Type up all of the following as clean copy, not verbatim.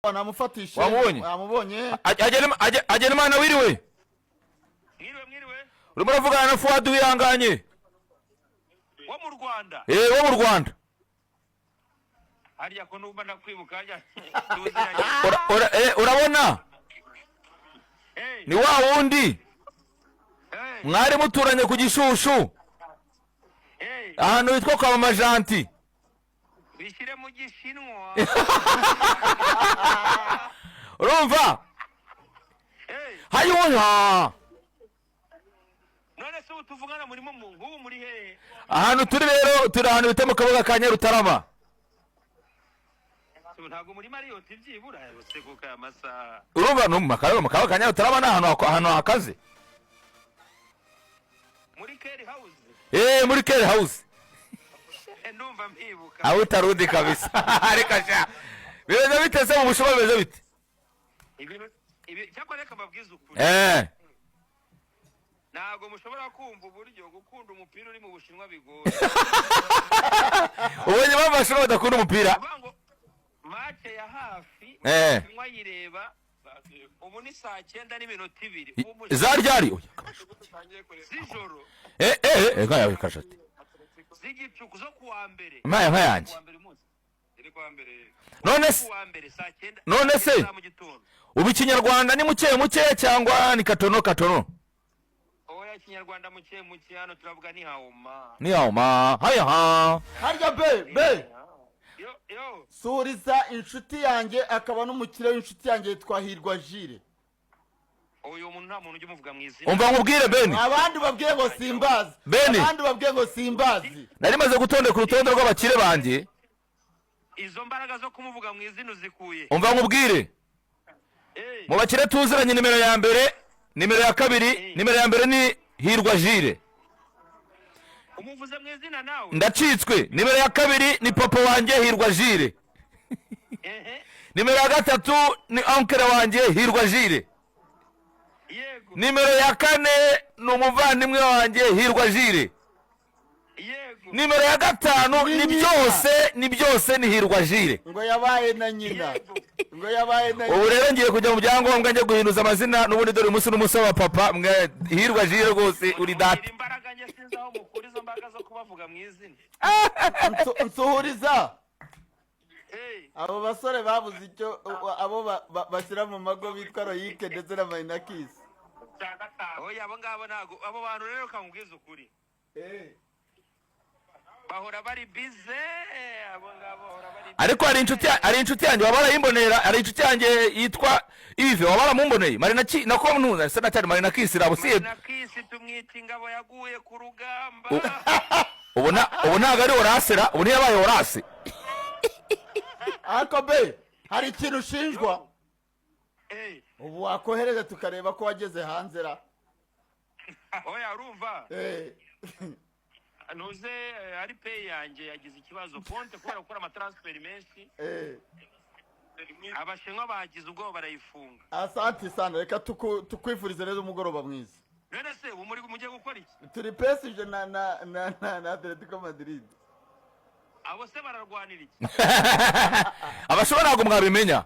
wanamufatisha wamubonye agena Imana wiriwe urimo uravugana na Fuad wihanganye wo mu Rwanda wo mu Rwanda hariya ko numva nakwibuka urabona ni wa wundi mwari muturanye ku Gishushu ahantu hitwa kwa Mama Janti bishyire mu Gishinwa urumva hayona none se utuvugana murimo ngubu muri he ahantu turi rero turi ahantu bita mu kabuga ka Nyarutarama ntabwo muri Marriott byibura yose kuka amasaha urumva no mu kabuga ka Nyarutarama ahantu hakaze muri Care House muri Care House ndumva mpibuka aho utarudi kabisa areka sha bimeze biteze mu bushobo bimeze bite ibi cyakoreka mabwiza ukuri ntago mushobora kumva uburyo gukunda umupira uri mu Bushinwa bigoye ubonye bamashobora badakunda umupira match ya hafi mwayireba ubu ni saa 9:2 zaryari z'ijoro gayawe kashati zigicuku zo kuwa mbere maya yanjye none se ubu Kinyarwanda ni muke cyangwa ni katono oya Kinyarwanda muke hano turavuga ni haoma haya harya be yo suriza inshuti yanjye akaba n'umukire w'inshuti yanjye yitwa Hirwa Jire uyu muntu nta muntu ujye umuvuga mu izina umva nkubwire Beni abandi babwiye ngo simbazi abandi babwiye ngo simbazi nari maze gutondeka urutonde rw'abakire banjye izo mbaraga zo kumuvuga mu izina uzikuye umva nkubwire mu bakire tuziranye nimero ya mbere nimero ya kabiri nimero ya mbere ni Hirwa Jire umuvuze mu izina nawe ndacitswe nimero ya kabiri ni papa wanjye Hirwa Jire nimero ya gatatu ni uncle wanjye Hirwa Jire yego nimero ya kane ni umuvandimwe wanjye Hirwa Jire yego nimero ya gatanu ni byose ni Hirwa Jire ngo yabaye na nyina ubu rero ngiye kujya mu byangombwa njye guhinduza amazina n'ubundi dore umunsi n'umusaba wa papa mwe Hirwa Jire rwose uri data imbaraga njye sinzaho mukuri izo mbaraga zo kubavuga mu izina nsuhuriza abo basore babuze icyo abo bashyira mu mago bitwa Royike ndetse na Mainakis oya abo ngabo ntago abo bantu rero kamubwiza ukuri bahora bari bize abo ngabo bahora bari ariko hari inshuti yanjye wabara yimbonera hari inshuti yanjye yitwa Yves wabara mumboneye Marinaki nako ntuza se natari Marinakis rabusiye Marinakis tumwita ingabo yaguye ku rugamba ubu ntago ari orasera ubu ntiyabaye orase ariko be hari ikintu ushinjwa ubu wakohereza tukareba ko wageze hanze ra oya urumva nuze ari pay yanjye yagize ikibazo konte kubera gukora amatransfer menshi abashinwa bagize ubwo barayifunga asante sana reka tukwifurize neza umugoroba mwiza none se ubu muri mujye gukora iki turi PSG na Atletico Madrid abo se bararwanira iki abashobora ntabwo mwabimenya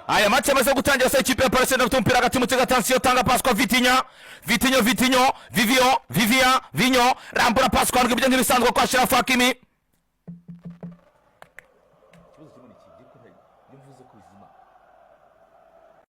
aya match amaze gutangira se ikipe ya Paris Saint-Germain umupira hagati mu kibuga attention tanga pass kwa Vitinho Vivien rambura pass kwa ngibyo ngibisanzwe kwa Ashraf Hakimi